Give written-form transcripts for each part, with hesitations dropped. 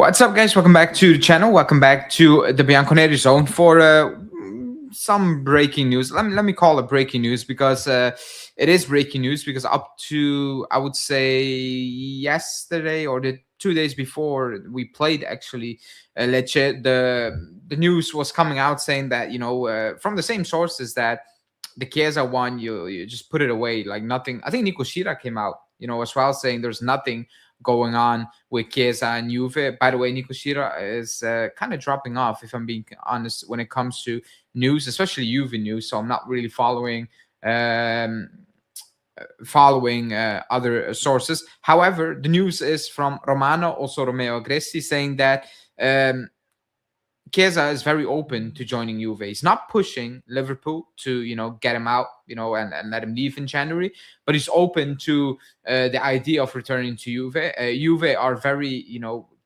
What's up, guys? Welcome back to the channel. Welcome back to the Bianconeri zone for some breaking news. Let me call it breaking news because it is breaking news, because up to, I would say, yesterday or the 2 days before we played actually Lecce, the news was coming out saying that, from the same sources, that the Chiesa one, you just put it away like nothing. I think Nico Schira came out, as well, saying there's nothing going on with Chiesa and Juve. By the way, Nico Schira is kind of dropping off, if I'm being honest, when it comes to news, especially Juve news. So I'm not really following other sources. However, the news is from Romano, also Romeo Agresti, saying that Chiesa is very open to joining Juve. He's not pushing Liverpool to, get him out, and let him leave in January, but he's open to the idea of returning to Juve. Juve are very,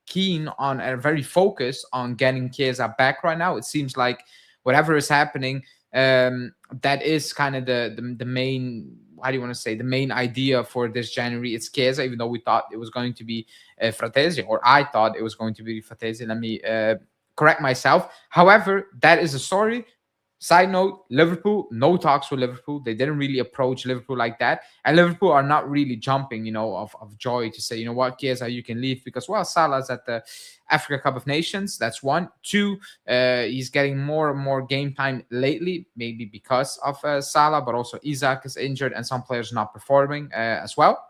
keen on and very focused on getting Chiesa back right now. It seems like whatever is happening, that is kind of the main, how do you want to say, the main idea for this January. It's Chiesa, even though we thought it was going to be Fratesi, or I thought it was going to be Fratesi. Let me correct myself. However, that is a story. Side note, Liverpool, no talks with Liverpool. They didn't really approach Liverpool like that. And Liverpool are not really jumping, of joy to say, what, Chiesa, you can leave, because, well, Salah's at the Africa Cup of Nations. That's one. Two, he's getting more and more game time lately, maybe because of Salah, but also Isaac is injured and some players not performing as well.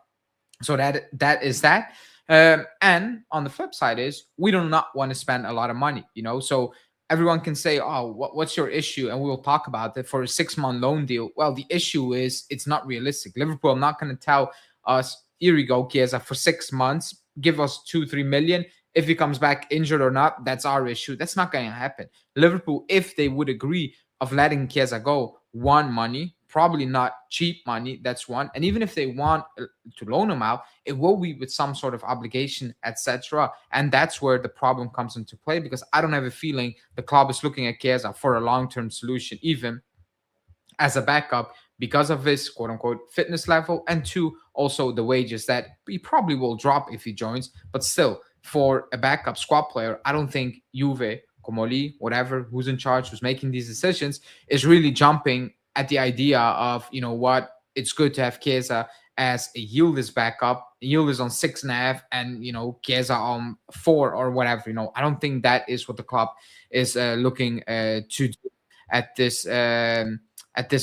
So that is that. And on the flip side is, we do not want to spend a lot of money, so everyone can say, oh, what's your issue? And we'll talk about it for a 6-month loan deal. Well, the issue is it's not realistic. Liverpool are not going to tell us, here we go, Chiesa, for 6 months, give us 2-3 million. If he comes back injured or not, that's our issue. That's not going to happen. Liverpool, if they would agree of letting Chiesa go, want money, probably not cheap money, that's one. And even if they want to loan him out, it will be with some sort of obligation, etc. And that's where the problem comes into play, because I don't have a feeling the club is looking at Chiesa for a long-term solution, even as a backup, because of his quote-unquote fitness level, and two, also the wages that he probably will drop if he joins. But still, for a backup squad player, I don't think Juve, Comoli, whatever, who's in charge, who's making these decisions, is really jumping at the idea of, it's good to have Chiesa as a Yildiz backup. Yildiz on 6.5 and, Chiesa on 4 or whatever. I don't think that is what the club is looking to do at this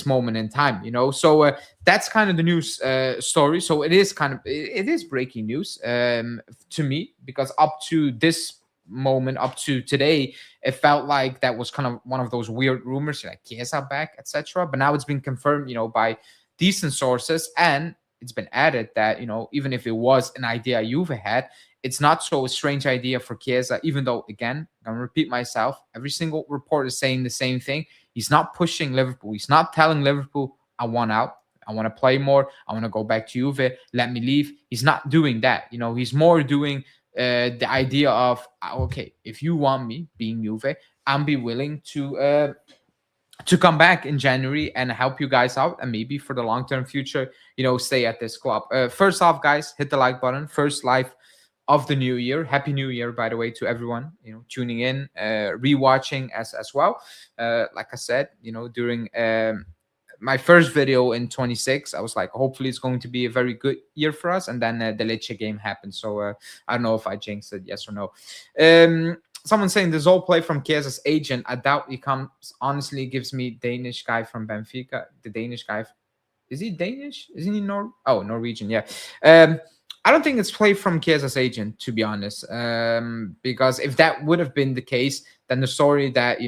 moment in time, So that's kind of the news story. So it is breaking news to me, because up to this moment, up to today, it felt like that was kind of one of those weird rumors, like Chiesa back, etc. But now it's been confirmed, by decent sources, and it's been added that, even if it was an idea Juve had, it's not so a strange idea for Chiesa, even though, again, I'm going to repeat myself, every single report is saying the same thing. He's not pushing Liverpool. He's not telling Liverpool, I want out, I want to play more, I want to go back to Juve, let me leave. He's not doing that. He's more doing the idea of, okay, if you want me, being Juve, I'll be willing to come back in January and help you guys out, and maybe for the long-term future, stay at this club. First off, guys, hit the like button. First live of the new year. Happy New Year, by the way, to everyone, tuning in, rewatching as well. Like I said, during my first video in 26, I was like, hopefully it's going to be a very good year for us. And then the Lecce game happened. So I don't know if I jinxed it, yes or no. Someone saying the Zol play from Chiesa's agent. I doubt he comes. Honestly, gives me Danish guy from Benfica. The Danish guy. Is he Danish? Isn't he Norwegian? Yeah. I don't think it's play from Chiesa's agent, to be honest. Because if that would have been the case, then the story that,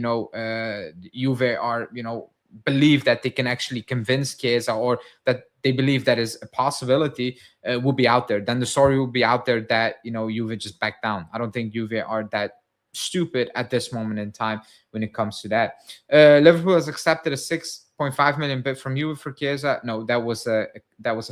Juve are, believe that they can actually convince Chiesa, or that they believe that is a possibility, will be out there. Then the story will be out there that, Juve just back down. I don't think Juve are that stupid at this moment in time when it comes to that. Liverpool has accepted a 6.5 million bid from Juve for Chiesa. No, that was a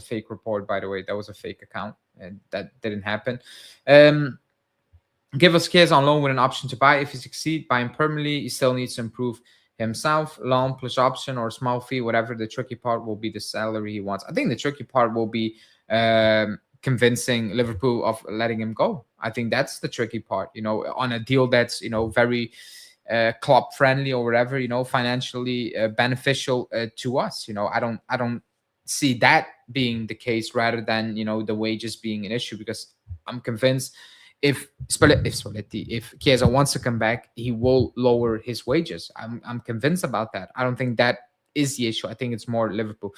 fake report, by the way. That was a fake account, and that didn't happen. Give us Chiesa on loan with an option to buy. If he succeeds, buy him permanently. He still needs to improve himself. Loan plus option or small fee, whatever. The tricky part will be the salary he wants. I think the tricky part will be convincing Liverpool of letting him go. I think that's the tricky part, on a deal that's, very club friendly or whatever, financially beneficial to us. I don't see that being the case rather than, the wages being an issue, because I'm convinced if Chiesa wants to come back, he will lower his wages. I'm convinced about that. I don't think that is the issue. I think it's more Liverpool.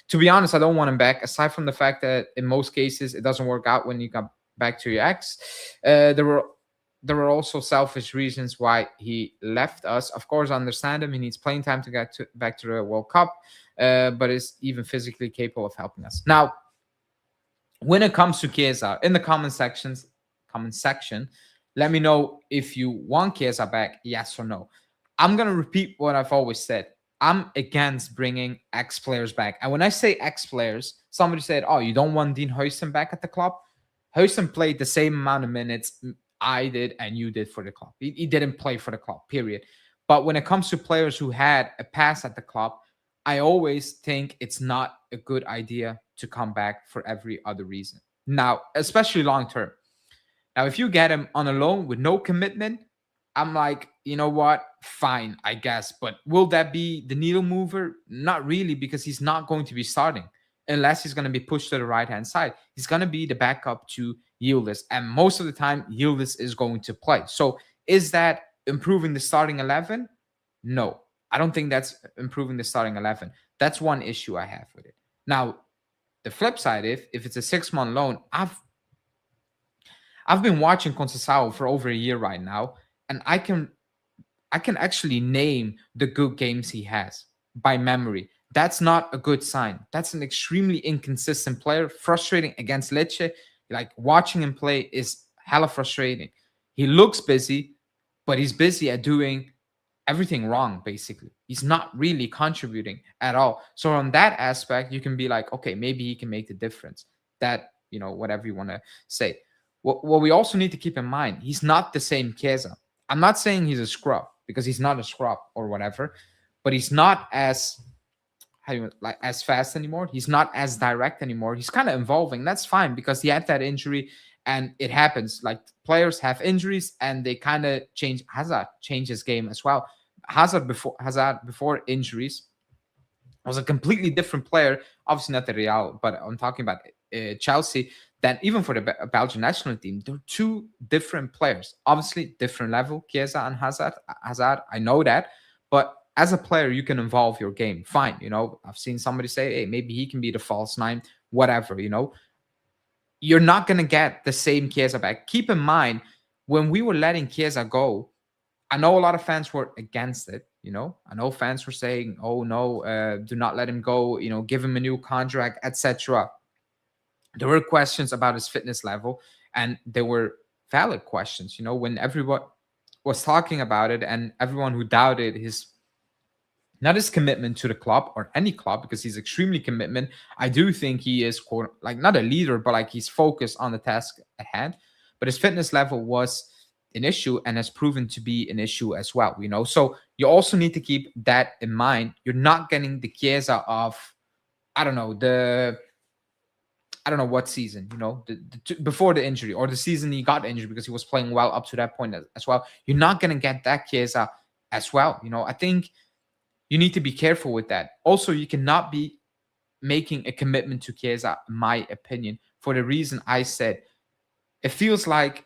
To be honest, I don't want him back. Aside from the fact that in most cases it doesn't work out when you come back to your ex, there were also selfish reasons why he left us. Of course, I understand him. He needs playing time to get back to the World Cup, but is even physically capable of helping us. Now, when it comes to Chiesa, in the comment section, let me know if you want Chiesa back, yes or no. I'm going to repeat what I've always said. I'm against bringing ex-players back. And when I say ex-players, somebody said, oh, you don't want Dean Huijsen back at the club? Huijsen played the same amount of minutes I did and you did for the club. He didn't play for the club, period. But when it comes to players who had a past at the club, I always think it's not a good idea to come back for every other reason. Now, especially long term. Now, if you get him on a loan with no commitment, I'm like, you know what? Fine, I guess. But will that be the needle mover? Not really, because he's not going to be starting unless he's going to be pushed to the right-hand side. He's going to be the backup to Yildiz. And most of the time, Yildiz is going to play. So is that improving the starting 11? No, I don't think that's improving the starting 11. That's one issue I have with it. Now, the flip side, if it's a 6-month loan, I've been watching Conceição for over a year right now, and I can actually name the good games he has by memory. That's not a good sign. That's an extremely inconsistent player, frustrating against Lecce. Like, watching him play is hella frustrating. He looks busy, but he's busy at doing everything wrong, basically. He's not really contributing at all. So on that aspect, you can be like, okay, maybe he can make the difference. That, whatever you want to say. What we also need to keep in mind, he's not the same Chiesa. I'm not saying he's a scrub, because he's not a scrub or whatever, but he's not as fast anymore. He's not as direct anymore. He's kind of evolving. That's fine, because he had that injury, and it happens. Like, players have injuries and they kind of change. Hazard changed his game as well. Hazard before injuries was a completely different player. Obviously not the Real, but I'm talking about Chelsea. Then even for the Belgian national team, they're two different players. Obviously, different level, Chiesa and Hazard. I know that. But as a player, you can evolve your game. Fine. I've seen somebody say, hey, maybe he can be the false nine, whatever, You're not going to get the same Chiesa back. Keep in mind, when we were letting Chiesa go, I know a lot of fans were against it. I know fans were saying, oh, no, do not let him go, give him a new contract, etc. There were questions about his fitness level, and there were valid questions, when everyone was talking about it, and everyone who doubted not his commitment to the club or any club, because he's extremely commitment. I do think he is not a leader, but like he's focused on the task at hand. But his fitness level was an issue and has proven to be an issue as well, So you also need to keep that in mind. You're not getting the Chiesa of, I don't know what season, before the injury, or the season he got injured, because he was playing well up to that point as well. You're not going to get that Chiesa as well. I think you need to be careful with that. Also, you cannot be making a commitment to Chiesa, in my opinion, for the reason I said. It feels like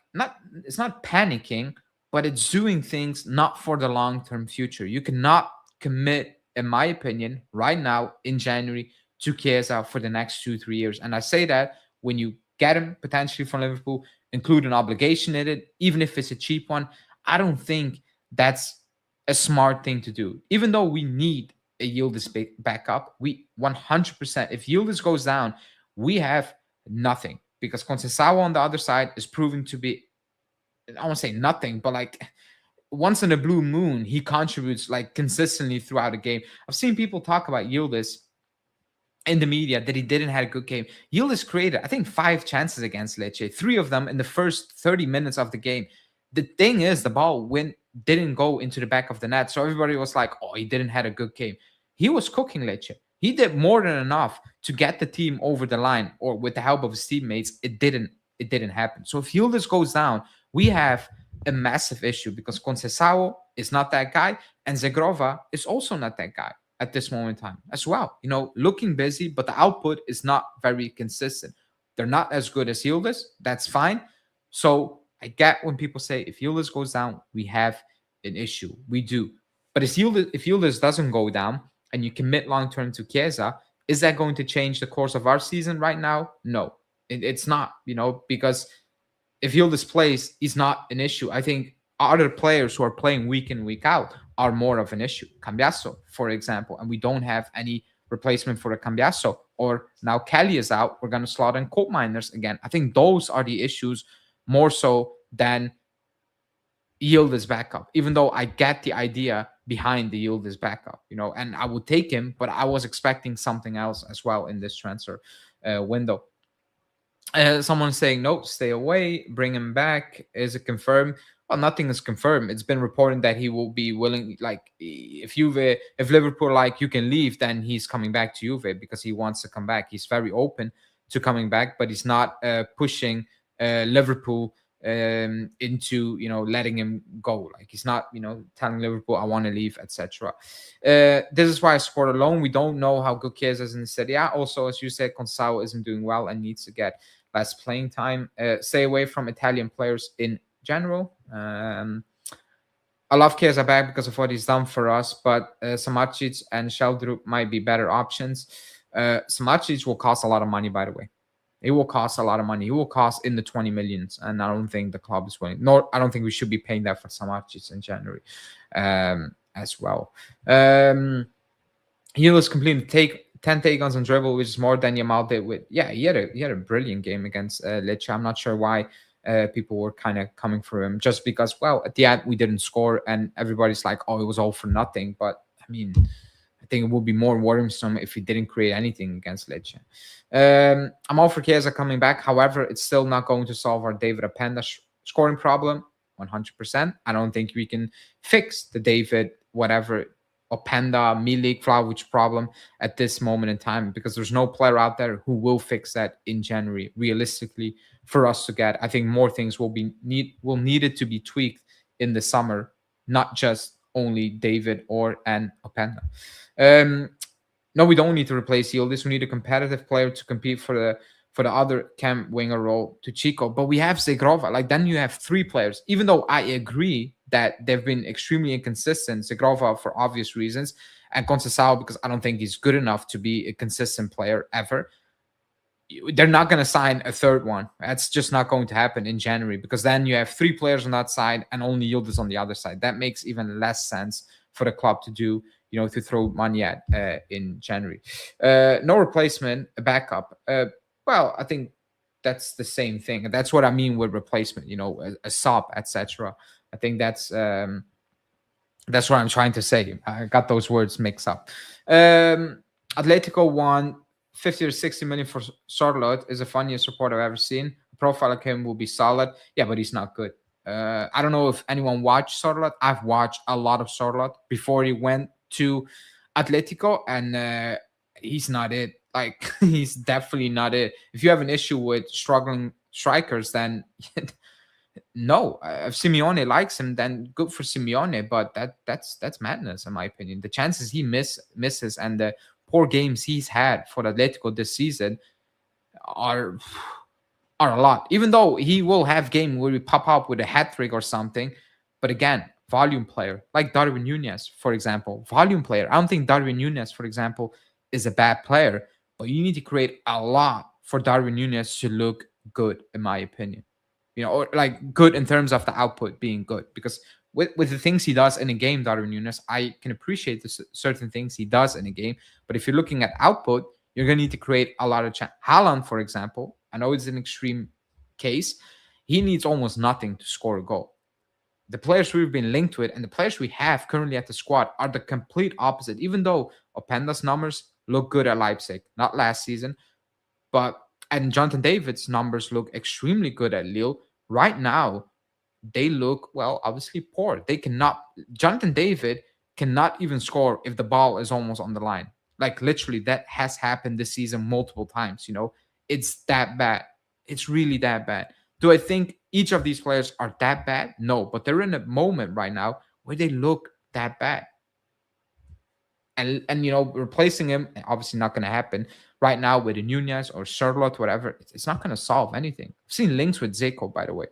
it's not panicking, but it's doing things not for the long-term future. You cannot commit, in my opinion, right now in January to Chiesa for the next 2-3 years. And I say that when you get him potentially from Liverpool, include an obligation in it, even if it's a cheap one, I don't think that's a smart thing to do. Even though we need a Yildiz backup, we 100%, if Yildiz goes down, we have nothing, because Conceição on the other side is proving to be, I won't say nothing, but like once in a blue moon, he contributes like consistently throughout the game. I've seen people talk about Yildiz in the media that he didn't have a good game. Yildiz created, I think, 5 chances against Lecce, 3 of them in the first 30 minutes of the game. The thing is, the ball didn't go into the back of the net, so everybody was like, oh, he didn't have a good game. He was cooking Lecce. He did more than enough to get the team over the line, or with the help of his teammates, it didn't happen. So if Yildiz goes down, we have a massive issue because Conceição is not that guy, and Zegrova is also not that guy at this moment in time as well. Looking busy, but the output is not very consistent. They're not as good as Yildiz. That's fine. So I get when people say if Yildiz goes down, we have an issue. We do. But if Yildiz doesn't go down and you commit long term to Chiesa, is that going to change the course of our season right now? No, it's not, because if Yildiz plays, he's not an issue. I think other players who are playing week in, week out are more of an issue. Cambiasso, for example, and we don't have any replacement for a Cambiasso. Or now Kelly is out. We're going to slot in coal miners again. I think those are the issues more so than Yildiz backup, even though I get the idea behind the Yildiz backup, and I would take him, but I was expecting something else as well in this transfer window. Someone saying, no, stay away, bring him back. Is it confirmed? Well, nothing is confirmed. It's been reported that he will be willing, like, if Liverpool, like, you can leave, then he's coming back to Juve because he wants to come back. He's very open to coming back, but he's not pushing Liverpool into letting him go. Like, he's not telling Liverpool I want to leave, etc. This is why I support alone. We don't know how good Chiesa is in the Serie A. Also, as you said, Conceição isn't doing well and needs to get less playing time. Stay away from Italian players in general. I love Chiesa back because of what he's done for us, but Samacic and Sheldrup might be better options. Samacic will cost a lot of money, by the way. It will cost a lot of money. It will cost in the 20 millions, and I don't think the club is willing. Nor I don't think we should be paying that for Samacic in January as well. He was completing 10 take-ons on dribble, which is more than Yamal did with. Yeah, he had a brilliant game against Lecce. I'm not sure why people were kind of coming for him, just because, well, at the end we didn't score, and everybody's like, oh, it was all for nothing. But I mean, I think it would be more worrisome if he didn't create anything against Lecce. I'm all for Chiesa coming back. However, it's still not going to solve our David Openda scoring problem 100%. I don't think we can fix the David whatever Openda, Milik, Vlahovic problem at this moment in time, because there's no player out there who will fix that in January realistically for us to get. I think more things will needed to be tweaked in the summer, not just only David and Openda. No, we don't need to replace Yildiz. We need a competitive player to compete for the other cam winger role to Chico. But we have Zegrova. Like, then you have three players. Even though I agree that they've been extremely inconsistent, Zegrova for obvious reasons, and Conceição because I don't think he's good enough to be a consistent player ever. They're not going to sign a third one. That's just not going to happen in January, because then you have three players on that side and only Yildiz on the other side. That makes even less sense for the club to do, to throw money at in January. No replacement, a backup. Well, I think that's the same thing. And that's what I mean with replacement, a sub, etc. I think that's what I'm trying to say. I got those words mixed up. Atletico won 50 or 60 million for Sorloth. Is the funniest report I've ever seen. A profile of him will be solid. Yeah, but he's not good. I don't know if anyone watched Sorloth. I've watched a lot of Sorloth before he went to Atletico, and he's not it. Like, he's definitely not it. If you have an issue with struggling strikers, then no. If Simeone likes him, then good for Simeone. But that's madness, in my opinion. The chances he misses and the poor games he's had for Atletico this season are a lot. Even though he will have game where we pop up with a hat trick or something, but again, volume player like Darwin Núñez, for example, volume player. I don't think Darwin Núñez, for example, is a bad player, but you need to create a lot for Darwin Núñez to look good, in my opinion. Or like good in terms of the output being good, because with the things he does in a game, Darwin Núñez, I can appreciate the certain things he does in a game, but if you're looking at output, you're going to need to create a lot of Haaland, for example, I know it's an extreme case. He needs almost nothing to score a goal. The players we've been linked with and the players we have currently at the squad are the complete opposite. Even though Openda's numbers look good at Leipzig, not last season, and Jonathan David's numbers look extremely good at Lille. Right now, they look, well, obviously poor. Jonathan David cannot even score if the ball is almost on the line. Like literally, that has happened this season multiple times. It's that bad. It's really that bad. Do I think each of these players are that bad? No, but they're in a moment right now where they look that bad. And replacing him obviously not going to happen right now with a Nunez or Charlotte, whatever. It's not going to solve anything. I've seen links with Zico, by the way.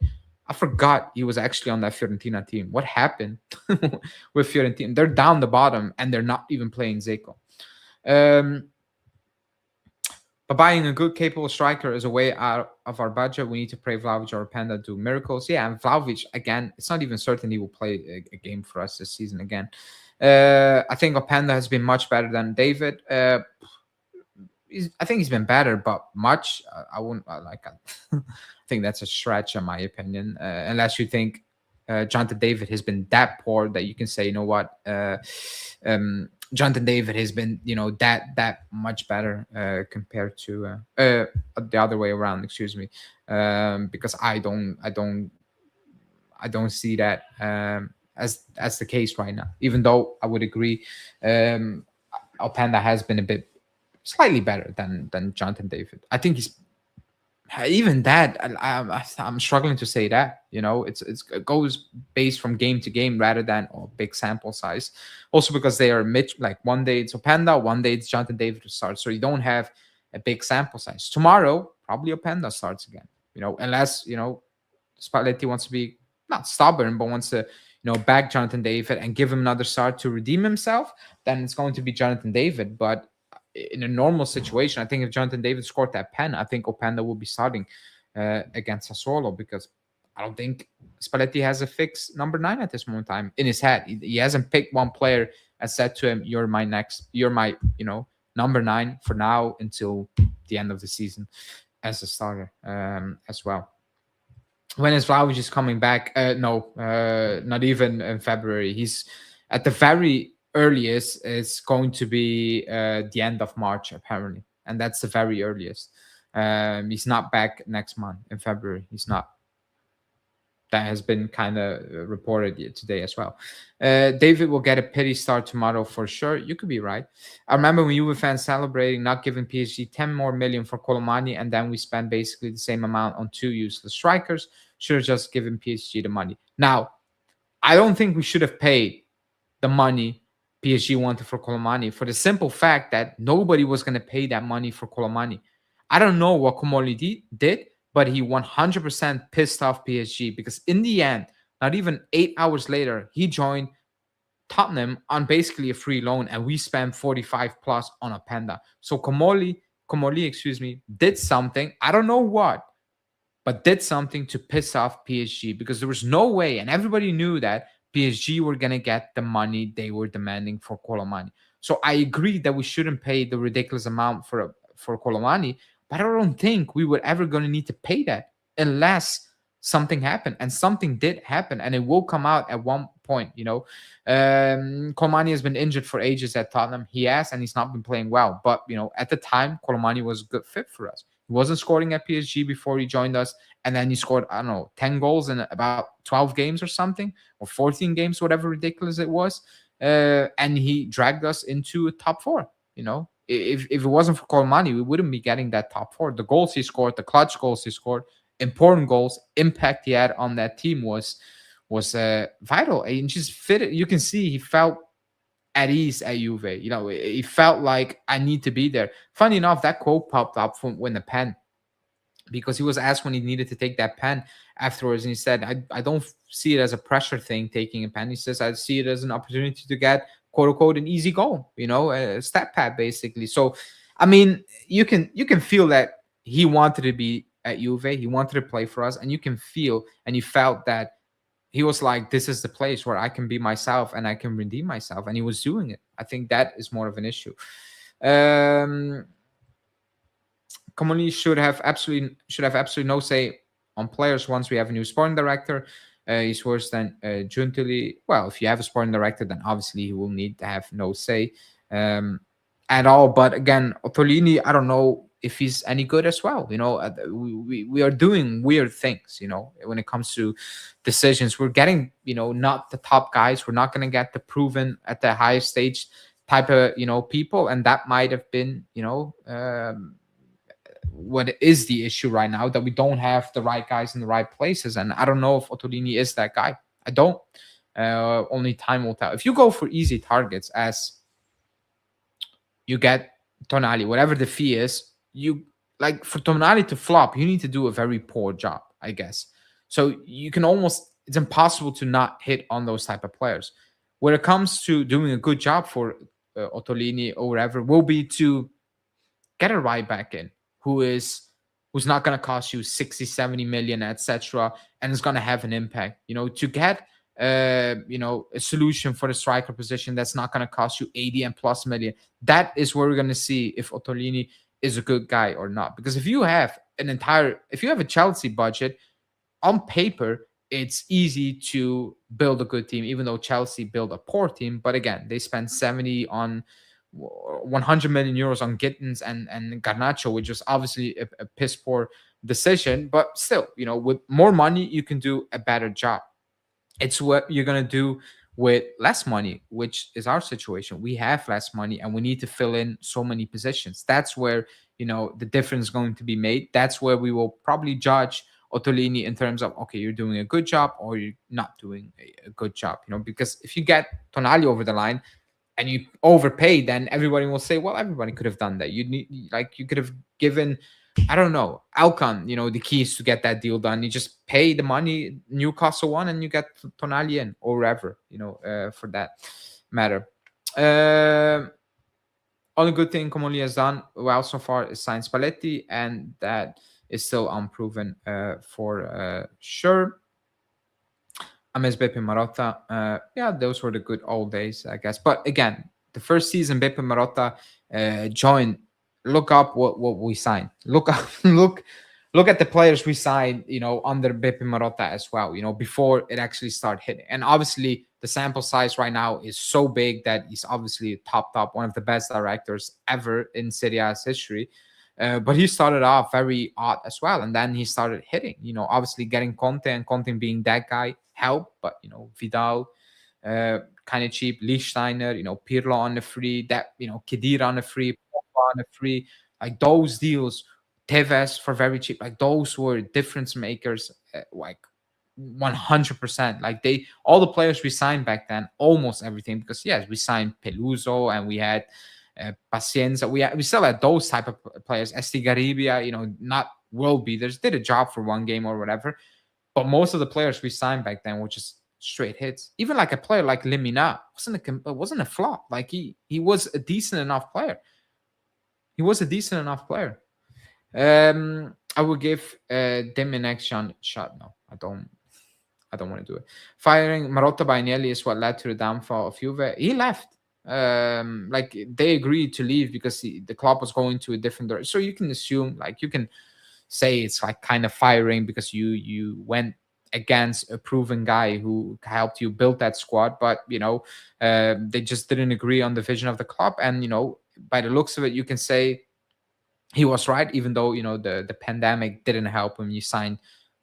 I forgot he was actually on that Fiorentina team. What happened with Fiorentina? They're down the bottom and they're not even playing Zico. But buying a good, capable striker is a way out of our budget. We need to pray Vlahovic or Openda do miracles. Yeah, and Vlahovic, again, it's not even certain he will play a game for us this season again. I think Openda has been much better than David. I think he's been better, but much. I wouldn't like. I think that's a stretch, in my opinion. Unless you think Jonathan David has been that poor that you can say, you know what, Jonathan David has been, that much better compared to the other way around. Excuse me, because I don't see that as the case right now. Even though I would agree, Openda has been a bit slightly better than Jonathan David. I think he's even that. I'm struggling to say that. It goes based from game to game rather than big sample size. Also because they are like one day it's Openda, one day it's Jonathan David to start. So you don't have a big sample size. Tomorrow probably Openda starts again. Unless Spalletti wants to be not stubborn, but wants to back Jonathan David and give him another start to redeem himself. Then it's going to be Jonathan David, but in a normal situation, I think if Jonathan David scored that pen, I think Openda will be starting against Sassuolo, because I don't think Spalletti has a fixed number 9 at this moment in time in his head. He hasn't picked one player and said to him, you're my number 9 for now until the end of the season as a starter as well. When is Vlahovic coming back? No, not even in February. He's at the very earliest, it's going to be the end of March, apparently. And that's the very earliest. He's not back next month in February. He's not. That has been kind of reported today as well. David will get a pity start tomorrow for sure. You could be right. I remember when Juve fans celebrating not giving PSG 10 more million for Colomani, and then we spent basically the same amount on 2 useless strikers. Should have just given PSG the money. Now, I don't think we should have paid the money PSG wanted for Colomani, for the simple fact that nobody was going to pay that money for Colomani. I don't know what Comoli did, but he 100% pissed off PSG, because in the end, not even 8 hours later, he joined Tottenham on basically a free loan, and we spent 45 plus on Openda. So Comoli, did something. I don't know what, but did something to piss off PSG, because there was no way, and everybody knew that PSG were going to get the money they were demanding for Colomani. So I agree that we shouldn't pay the ridiculous amount for Colomani, but I don't think we were ever going to need to pay that unless something happened. And something did happen, and it will come out at one point. Colomani has been injured for ages at Tottenham. He has, and he's not been playing well. But, at the time, Colomani was a good fit for us. He wasn't scoring at PSG before he joined us. And then he scored, 10 goals in about 12 games or something, or 14 games, whatever ridiculous it was. And he dragged us into top 4. If it wasn't for Colomani, we wouldn't be getting that top 4. The goals he scored, the clutch goals he scored, important goals, impact he had on that team was vital. And just fit. You can see he felt at ease at Juve. He felt like, I need to be there. Funny enough, that quote popped up from when the pen, because he was asked when he needed to take that pen afterwards, and he said, I don't see it as a pressure thing, taking a pen. He says, I see it as an opportunity to get, quote unquote, an easy goal, a stat pad, basically. So, you can feel that he wanted to be at Juve. He wanted to play for us, and you can feel, and he felt that he was like, this is the place where I can be myself and I can redeem myself. And he was doing it. I think that is more of an issue. Commonly should have absolutely no say on players once we have a new sporting director. He's worse than Giuntoli. Well, if you have a sporting director, then obviously he will need to have no say at all. But again, Ottolini, I don't know if he's any good as well. We are doing weird things, when it comes to decisions. We're getting, not the top guys. We're not going to get the proven at the highest stage type of people, and that might have been what is the issue right now, that we don't have the right guys in the right places. And I don't know if Ottolini is that guy. I don't. Only time will tell. If you go for easy targets, as you get Tonali, whatever the fee is, you like for Tonali to flop, you need to do a very poor job, I guess. So you can almost, it's impossible to not hit on those type of players. When it comes to doing a good job for Ottolini or whatever, will be to get a right back in who's not going to cost you 60, 70 million, etc., and is going to have an impact. To get a solution for the striker position that's not going to cost you 80 and plus million. That is where we're going to see if Ottolini is a good guy or not. Because if you have a Chelsea budget, on paper, it's easy to build a good team, even though Chelsea built a poor team. But again, they spent 100 million euros on Gittins and Garnacho, which was obviously a piss poor decision. But still, with more money, you can do a better job. It's what you're going to do with less money, which is our situation. We have less money and we need to fill in so many positions. That's where, the difference is going to be made. That's where we will probably judge Ottolini in terms of, okay, you're doing a good job or you're not doing a good job, because if you get Tonali over the line and you overpay, then everybody will say, well, everybody could have done that. You could have given, I don't know, Alcon, the keys to get that deal done. You just pay the money, Newcastle one, and you get Tonali in, or wherever, for that matter. Only good thing Comoli has done well so far is sign Spalletti, and that is still unproven for sure. I miss Beppe Marotta. Yeah, those were the good old days, I guess. But again, the first season Beppe Marotta joined. Look up what we signed. Look at the players we signed, under Beppe Marotta as well, before it actually started hitting. And obviously the sample size right now is so big that he's obviously top, one of the best directors ever in Serie A's history. But he started off very odd as well. And then he started hitting, obviously getting Conte, and Conte being that guy helped. But, Vidal, kind of cheap, Lichtsteiner, Pirlo on the free, that, Khedira on the free, Pogba on the free, like those deals, Tevez for very cheap, like those were difference makers, like 100%. Like all the players we signed back then, almost everything, because yes, we signed Peluso and we had Pacienza. We still had those type of players. Estigarribia, not world beaters, did a job for one game or whatever. But most of the players we signed back then were just straight hits. Even like a player like Lemina wasn't a flop. Like he was a decent enough player. I would give Dim an next shot. No, I don't want to do it. Firing Marotta by Agnelli is what led to the downfall of Juve. He left. Like they agreed to leave because the club was going to a different direction. So you can assume, like you can say it's like kind of firing because you went against a proven guy who helped you build that squad, but they just didn't agree on the vision of the club. And by the looks of it, you can say he was right, even though the pandemic didn't help him. You signed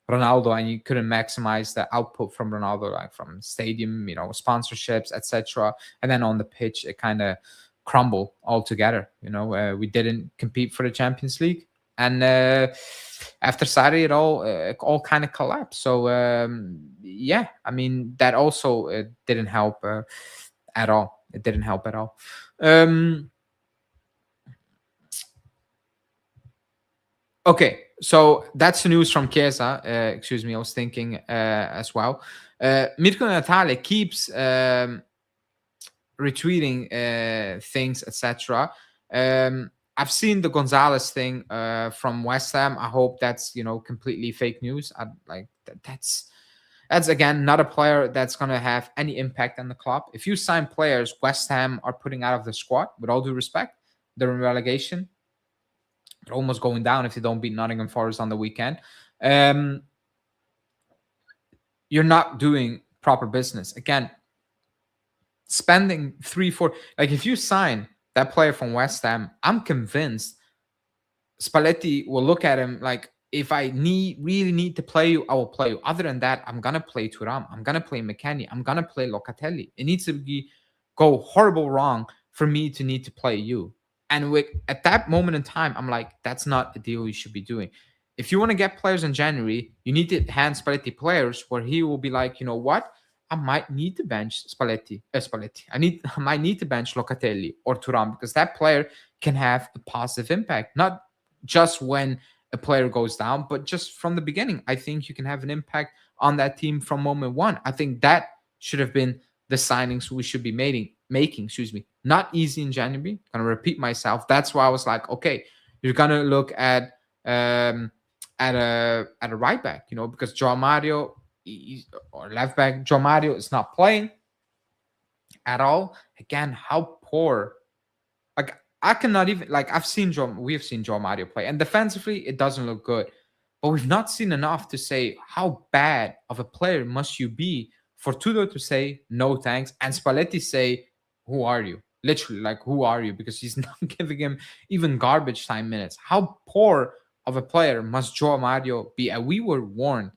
Ronaldo and you couldn't maximize the output from Ronaldo, like from stadium, sponsorships, etc. And then on the pitch, it kind of crumbled altogether. We didn't compete for the Champions League, and after Sarri, it all kind of collapsed. So yeah, I mean that also didn't help at all. It didn't help at all. Okay, so that's the news from Chiesa. Excuse me, I was thinking as well. Mirko Natale keeps retweeting things, etc. I've seen the Gonzalez thing from West Ham. I hope that's completely fake news. That's again not a player that's gonna have any impact on the club. If you sign players West Ham are putting out of the squad, with all due respect, they're in relegation. They're almost going down if they don't beat Nottingham Forest on the weekend. You're not doing proper business. Again, spending 3-4, like if you sign that player from West Ham, I'm convinced Spalletti will look at him like, if I really need to play you, I will play you. Other than that, I'm gonna play Thuram, I'm gonna play McKennie, I'm gonna play Locatelli. It needs to go horrible wrong for me to need to play you. And at that moment in time, I'm like, that's not a deal you should be doing. If you want to get players in January, you need to hand Spalletti players where he will be like, you know what? I might need to bench Spalletti. I might need to bench Locatelli or Turan because that player can have a positive impact, not just when a player goes down, but just from the beginning. I think you can have an impact on that team from moment one. I think that should have been the signings we should be making. Excuse me. Not easy in January. I'm gonna repeat myself. That's why I was like, okay, you're gonna look at a right back, because Joao Mario or left back Joao Mario is not playing at all. Again, how poor. Like I cannot even like we've seen Joao Mario play, and defensively it doesn't look good, but we've not seen enough to say how bad of a player must you be for Tudor to say no thanks and Spalletti say, who are you? Literally, like, who are you? Because he's not giving him even garbage time minutes. How poor of a player must Joao Mario be? And we were warned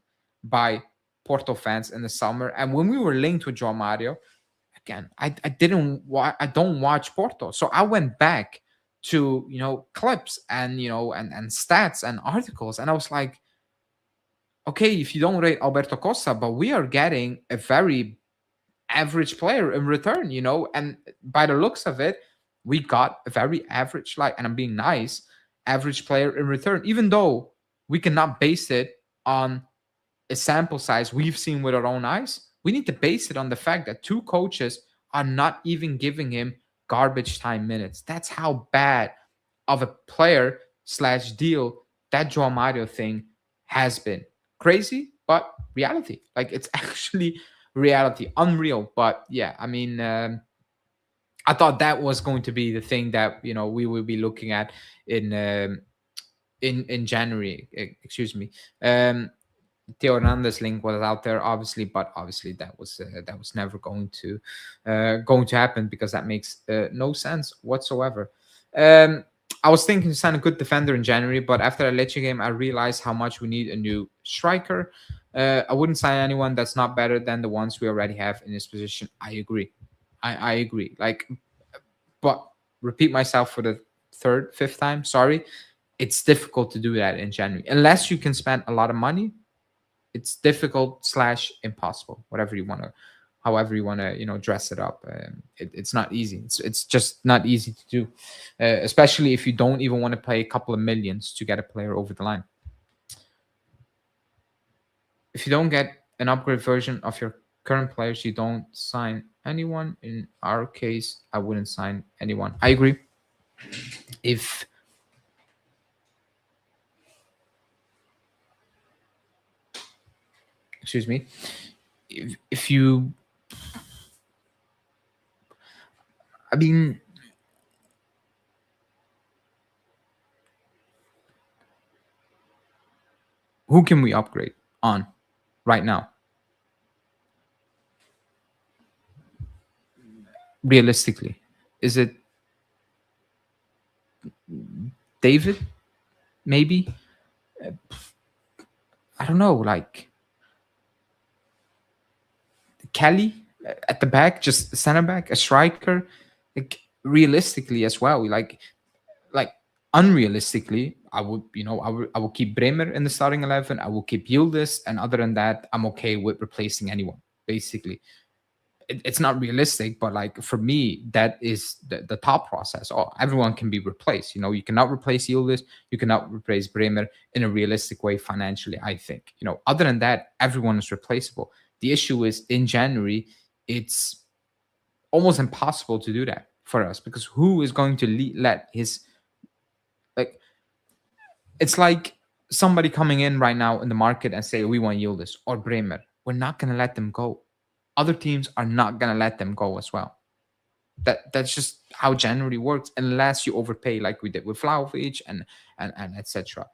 by Porto fans in the summer, and when we were linked with Joao Mario, again, I don't watch Porto, so I went back to clips and and stats and articles, and I was like, okay, if you don't rate Alberto Costa, but we are getting a very average player in return, and by the looks of it, we got a very average, and I'm being nice, average player in return, even though we cannot base it on a sample size we've seen with our own eyes. We need to base it on the fact that two coaches are not even giving him garbage time minutes. That's how bad of a player / deal that Joao Mario thing has been. Crazy, but reality. Like, it's actually reality. Unreal. But yeah, I mean, I thought that was going to be the thing that we will be looking at in January. Excuse me. Theo Hernandez link was out there, obviously, but obviously that was never going to happen because that makes no sense whatsoever. I was thinking to sign a good defender in January, but after a Lecce game, I realized how much we need a new striker. I wouldn't sign anyone that's not better than the ones we already have in this position. I agree. I agree. But repeat myself for the fifth time. Sorry, it's difficult to do that in January unless you can spend a lot of money. It's difficult / impossible, however you want to dress it up. It's not easy. It's just not easy to do, especially if you don't even want to pay a couple of millions to get a player over the line. If you don't get an upgrade version of your current players, you don't sign anyone. In our case, I wouldn't sign anyone. I agree. Excuse me, if you, I mean, who can we upgrade on right now? Realistically, is it David? Maybe. I don't know, Kelly at the back, just center back, a striker. Realistically as well, like unrealistically, I would keep Bremer in the starting 11. I will keep Yildiz, and other than that, I'm okay with replacing anyone. Basically, it's not realistic, but for me, that is the thought process. Oh, everyone can be replaced. You cannot replace Yildiz, you cannot replace Bremer in a realistic way financially. I think other than that, everyone is replaceable. The issue is in January, it's almost impossible to do that for us because who is going to let his it's like somebody coming in right now in the market and say we want Yildiz or Bremer. We're not going to let them go. Other teams are not going to let them go as well. That's just how January works, unless you overpay like we did with Vlahovic and etc.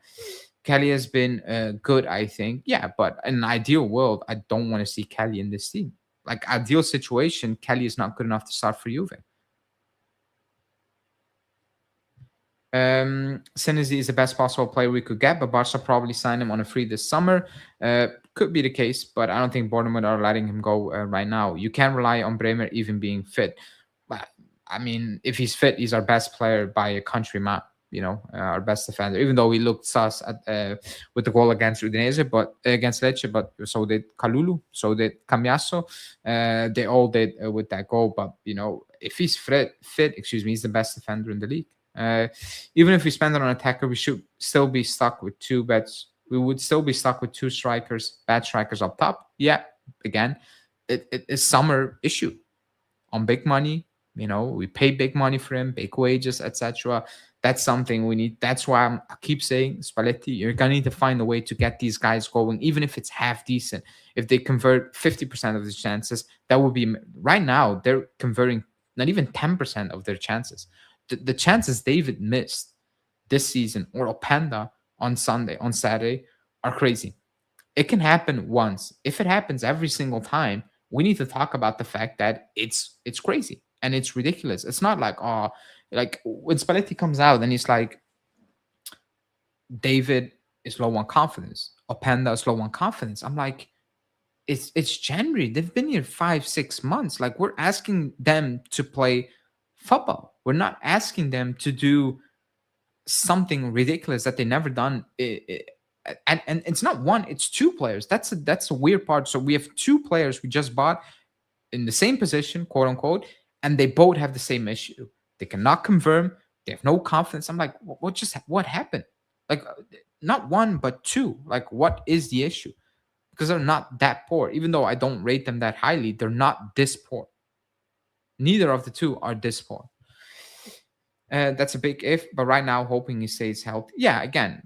Kelly has been good, I think. Yeah, but in an ideal world, I don't want to see Kelly in this team. Ideal situation, Kelly is not good enough to start for Juve. Senesi is the best possible player we could get, but Barca probably sign him on a free this summer. Could be the case, but I don't think Bournemouth are letting him go right now. You can't rely on Bremer even being fit. But I mean, if he's fit, he's our best player by a country map. Our best defender. Even though he looked sus with the goal against Udinese, but against Lecce, but so did Kalulu, so did Camiasso. They all did with that goal. But if he's fit, excuse me, he's the best defender in the league. Even if we spend it on attacker, we should still be stuck with two bets. We would still be stuck with two bad strikers up top. Yeah, again, it's summer issue on big money. We pay big money for him, big wages, etc. That's something we need. That's why I keep saying, Spalletti, you're gonna need to find a way to get these guys going, even if it's half decent. If they convert 50% of the chances, that would be right now. They're converting not even 10% of their chances. The chances David missed this season or Openda on Saturday are crazy. It can happen once. If it happens every single time, we need to talk about the fact that it's crazy and it's ridiculous. It's not like, like when Spalletti comes out and he's like, David is low on confidence, Openda is low on confidence. I'm like, it's January. They've been here 5-6 months. Like, we're asking them to play football. We're not asking them to do something ridiculous that they never done. And it's not one, it's two players. That's a weird part. So we have two players we just bought in the same position, quote unquote, and they both have the same issue. They cannot confirm. They have no confidence. I'm like, what happened? Like, not one, but two. Like, what is the issue? Because they're not that poor. Even though I don't rate them that highly, they're not this poor. Neither of the two are this poor. That's a big if, but right now, hoping he stays healthy. Yeah, again,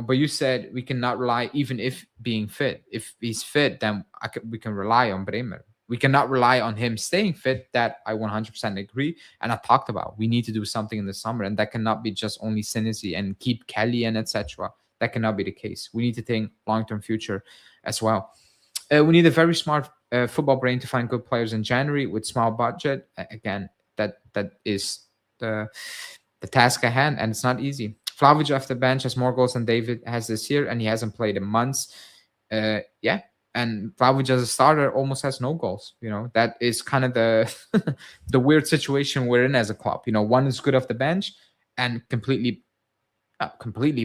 but you said we cannot rely, even if being fit. If he's fit, then we can rely on Bremer. We cannot rely on him staying fit. That I 100% agree. And I talked about, we need to do something in the summer, and that cannot be just only Sinisi and keep Kelly and etc. That cannot be the case. We need to think long-term future as well. We need a very smart football brain to find good players in January with small budget. Again, that is the task at hand, and it's not easy. Vlahovic off the bench has more goals than David has this year, and he hasn't played in months. Yeah, and Vlahovic as a starter almost has no goals. That is kind of the the weird situation we're in as a club. One is good off the bench and completely,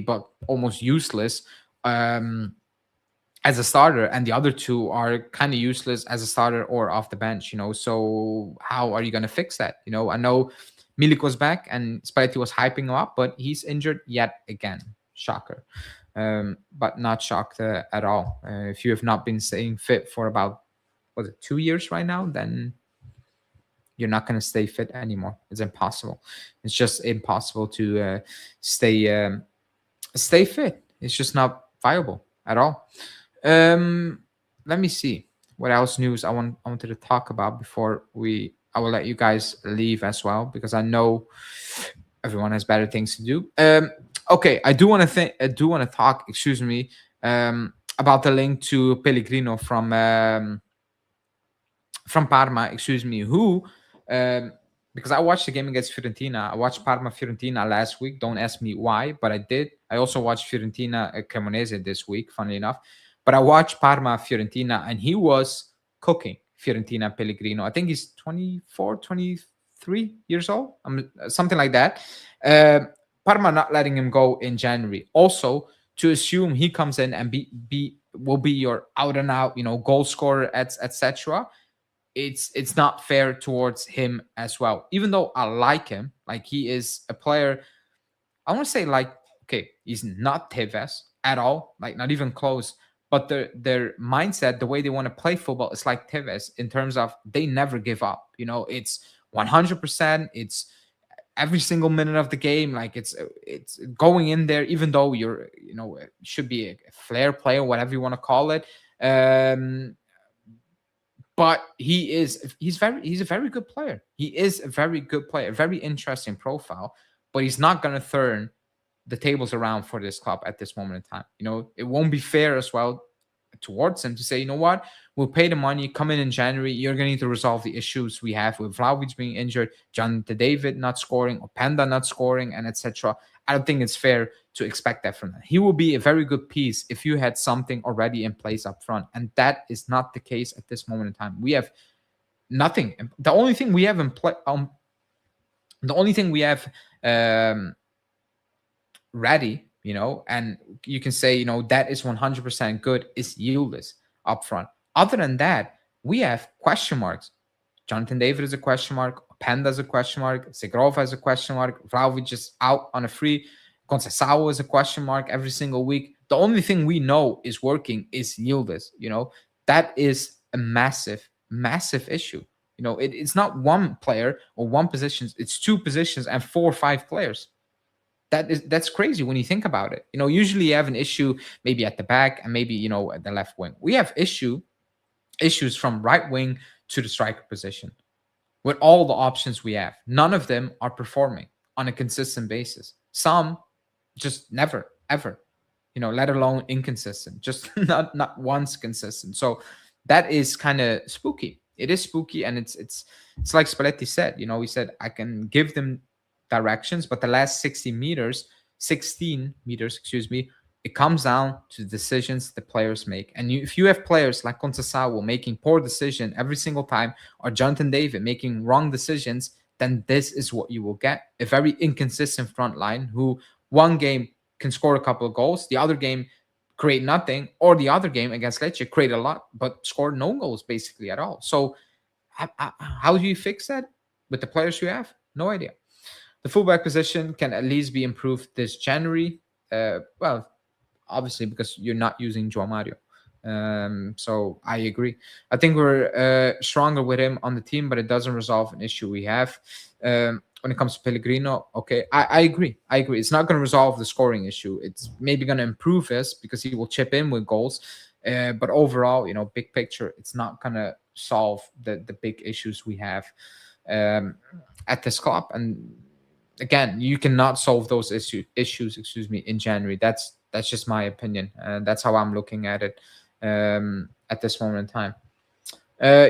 but almost useless as a starter, and the other two are kind of useless as a starter or off the bench. So how are you going to fix that? I know Milik was back and Spalletti was hyping him up, but he's injured yet again. Shocker. But not shocked at all. If you have not been staying fit for about 2 years right now, then you're not going to stay fit anymore. It's impossible. It's just impossible to stay fit. It's just not viable at all. Let me see what else news I wanted to talk about before I will let you guys leave as well, because I know everyone has better things to do. Okay, I do want to talk. Excuse me, about the link to Pellegrino from Parma. Excuse me, who? Because I watched the game against Fiorentina. I watched Parma-Fiorentina last week. Don't ask me why, but I did. I also watched Fiorentina-Cremonese this week, funnily enough. But I watched Parma-Fiorentina, and he was cooking Fiorentina Pellegrino. I think he's 24, 23 years old, something like that. Parma not letting him go in January. Also, to assume he comes in and will be your out-and-out, goal scorer, etc. It's not fair towards him as well. Even though I like him, like, he is a player, I want to say, like, okay, he's not Tevez at all, like, not even close. But their mindset, the way they want to play football, is like Tevez in terms of they never give up. It's 100%. It's every single minute of the game. Like, it's going in there, even though you're, should be a flair player, whatever you want to call it. But he's a very good player. He is a very good player, a very interesting profile. But he's not going to turn the tables around for this club at this moment in time. It won't be fair as well towards him to say, what, we'll pay the money, come in January, you're going to need to resolve the issues we have with Vlahovic being injured, John David not scoring, Openda not scoring, and etc. I don't think it's fair to expect that from him. He will be a very good piece if you had something already in place up front, and that is not the case at this moment in time. We have nothing. The only thing we have in play The only thing we have ready, and you can say, that is 100% good, is Yildiz up front. Other than that, we have question marks. Jonathan David is a question mark. Panda is a question mark. Segrova is a question mark. Vlahovic is out on a free. Conceição is a question mark every single week. The only thing we know is working is Yildiz. That is a massive, massive issue. It's not one player or one position. It's two positions and 4 or 5 players. That's crazy when you think about it. Usually you have an issue maybe at the back and maybe at the left wing. We have issues from right wing to the striker position. With all the options we have, none of them are performing on a consistent basis. Some just never, ever, let alone inconsistent, just not once consistent. So that is kind of spooky. It is spooky, and it's like Spalletti said. He said, I can give them directions, but the last 16 meters, it comes down to decisions the players make. And if you have players like Conceição making poor decision every single time, or Jonathan David making wrong decisions, then this is what you will get. A very inconsistent front line who one game can score a couple of goals, the other game create nothing, or the other game against Lecce create a lot, but score no goals basically at all. So how do you fix that with the players you have? No idea. The fullback position can at least be improved this January. Well, obviously because you're not using João Mario. So I agree. I think we're stronger with him on the team, but it doesn't resolve an issue we have. When it comes to Pellegrino, okay, I agree. It's not going to resolve the scoring issue. It's maybe going to improve us because he will chip in with goals. But overall, big picture, it's not going to solve the big issues we have at this club. And again, you cannot solve those issues, in January. That's just my opinion, and that's how I'm looking at it at this moment in time.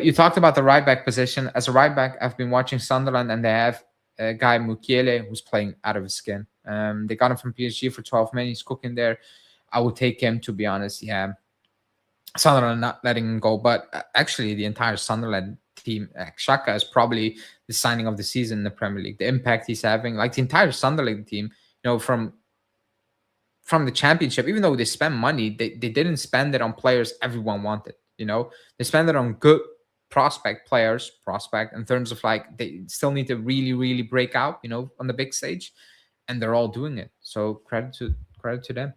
You talked about the right back position. As a right back, I've been watching Sunderland, and they have a guy Mukiele who's playing out of his skin. They got him from PSG for 12 million. He's cooking there. I would take him, to be honest. Yeah, Sunderland not letting him go, but actually the entire Sunderland team, Xhaka is probably the signing of the season in the Premier League. The impact he's having, like the entire Sunderland team, from the championship, even though they spent money, they didn't spend it on players everyone wanted. They spend it on good prospect in terms of like they still need to really, really break out, on the big stage, and they're all doing it. So credit to them.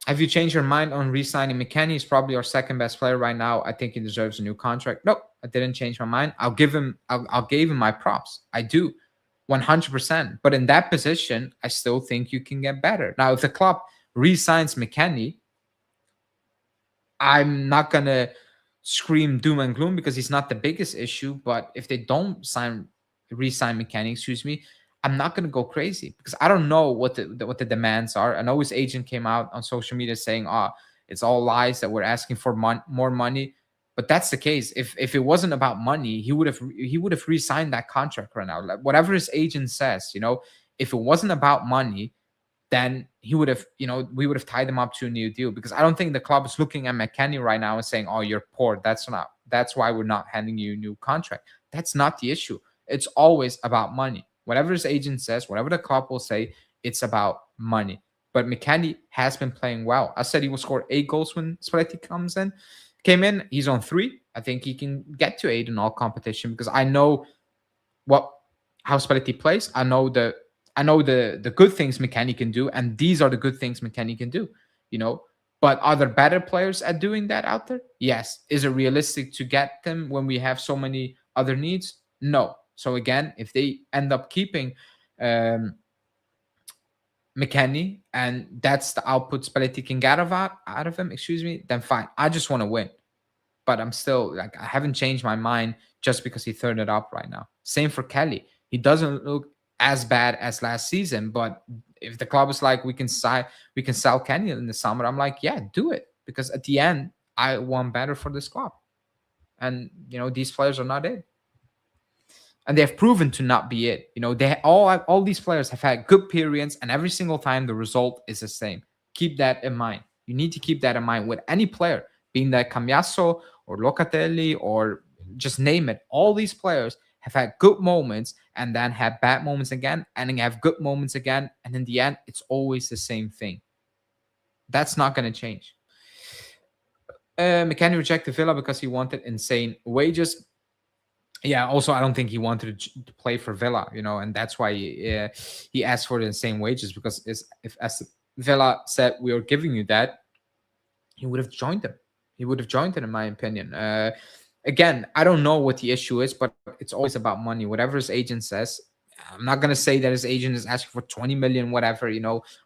Have you changed your mind on re-signing McKennie? He's probably our second best player right now. I think he deserves a new contract. No, I didn't change my mind. I'll give him my props. I do, 100%. But in that position, I still think you can get better. Now, if the club re-signs McKennie, I'm not gonna scream doom and gloom because he's not the biggest issue. But if they don't re-sign McKennie, I'm not gonna go crazy because I don't know what the demands are. I know his agent came out on social media saying, it's all lies that we're asking for more money. But that's the case. If it wasn't about money, he would have re-signed that contract right now. Like, whatever his agent says, if it wasn't about money, then he would have, we would have tied him up to a new deal. Because I don't think the club is looking at McKennie right now and saying, you're poor. That's why we're not handing you a new contract. That's not the issue. It's always about money. Whatever his agent says, whatever the club will say, it's about money. But McKennie has been playing well. I said he will score 8 goals when Spalletti came in. He's on 3. I think he can get to 8 in all competition because I know how Spalletti plays. I know the good things McKennie can do, and these are the good things McKennie can do. But are there better players at doing that out there? Yes. Is it realistic to get them when we have so many other needs? No. So again, if they end up keeping McKennie and that's the output Spalletti can get out of him, then fine. I just want to win. But I'm still I haven't changed my mind just because he turned it up right now. Same for Kelly. He doesn't look as bad as last season, but if the club is like, we can sell Kenny in the summer, I'm like, yeah, do it. Because at the end, I want better for this club. And, these players are not it. And they have proven to not be it. They all these players have had good periods, and every single time the result is the same. Keep that in mind. You need to keep that in mind with any player, being that Cambiasso or Locatelli or just name it. All these players have had good moments and then have bad moments again, and then have good moments again, and in the end, it's always the same thing. That's not going to change. McKennie rejected Villa because he wanted insane wages. Yeah, also I don't think he wanted to play for Villa, and that's why he asked for the insane wages, because if as Villa said we are giving you that, he would have joined them. He would have joined them, in my opinion. Again, I don't know what the issue is, but it's always about money. Whatever his agent says, I'm not gonna say that his agent is asking for 20 million, whatever,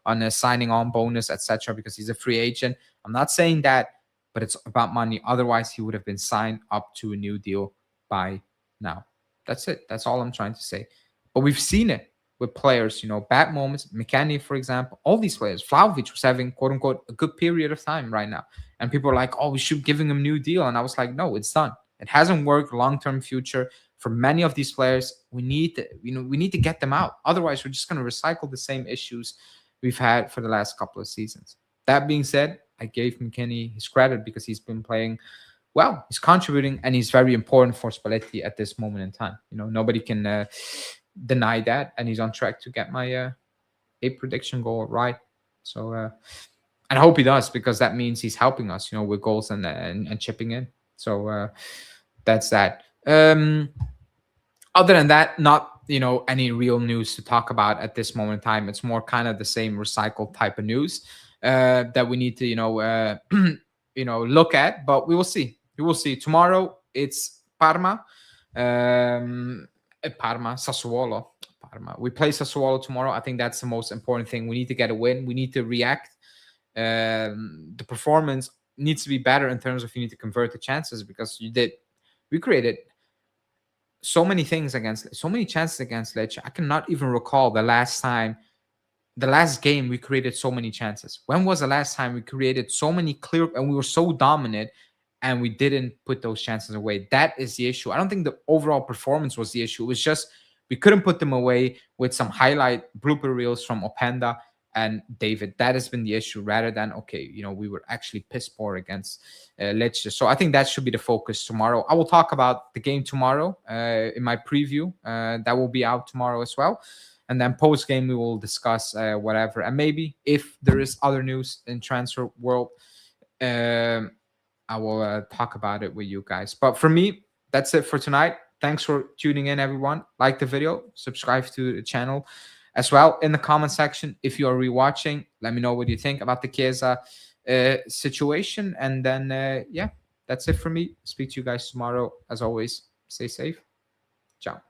on a signing on bonus, etc., because he's a free agent. I'm not saying that, but it's about money. Otherwise, he would have been signed up to a new deal by now. That's it. That's all I'm trying to say. But we've seen it with players, bad moments. McKennie, for example, all these players. Vlahovic was having, quote unquote, a good period of time right now. And people are like, oh, we should give him a new deal. And I was like, no, it's done. It hasn't worked long-term future. For many of these players, we need to get them out. Otherwise, we're just going to recycle the same issues we've had for the last couple of seasons. That being said, I gave McKennie his credit because he's been playing well. He's contributing, and he's very important for Spalletti at this moment in time. Nobody can deny that, and he's on track to get my a prediction goal right. So, and I hope he does, because that means he's helping us, with goals and chipping in. So that's that. Other than that, not any real news to talk about at this moment in time. It's more kind of the same recycled type of news that we need to look at. But we will see. We will see. Tomorrow it's Parma, Sassuolo. Parma. We play Sassuolo tomorrow. I think that's the most important thing. We need to get a win. We need to react. The performance needs to be better in terms of you need to convert the chances, because we created so many chances against Lecce. I cannot even recall the last game we created so many chances. When was the last time we created so many clear, and we were so dominant and we didn't put those chances away? That is the issue. I don't think the overall performance was the issue. It was just we couldn't put them away with some highlight blooper reels from Openda and David. That has been the issue, rather than, we were actually piss poor against Lecce. So I think that should be the focus tomorrow. I will talk about the game tomorrow in my preview. That will be out tomorrow as well. And then post-game, we will discuss whatever. And maybe if there is other news in transfer world, I will talk about it with you guys. But for me, that's it for tonight. Thanks for tuning in, everyone. Like the video, subscribe to the channel as well. In the comment section, if you are rewatching, let me know what you think about the Chiesa situation. And then, that's it for me. Speak to you guys tomorrow. As always, stay safe. Ciao.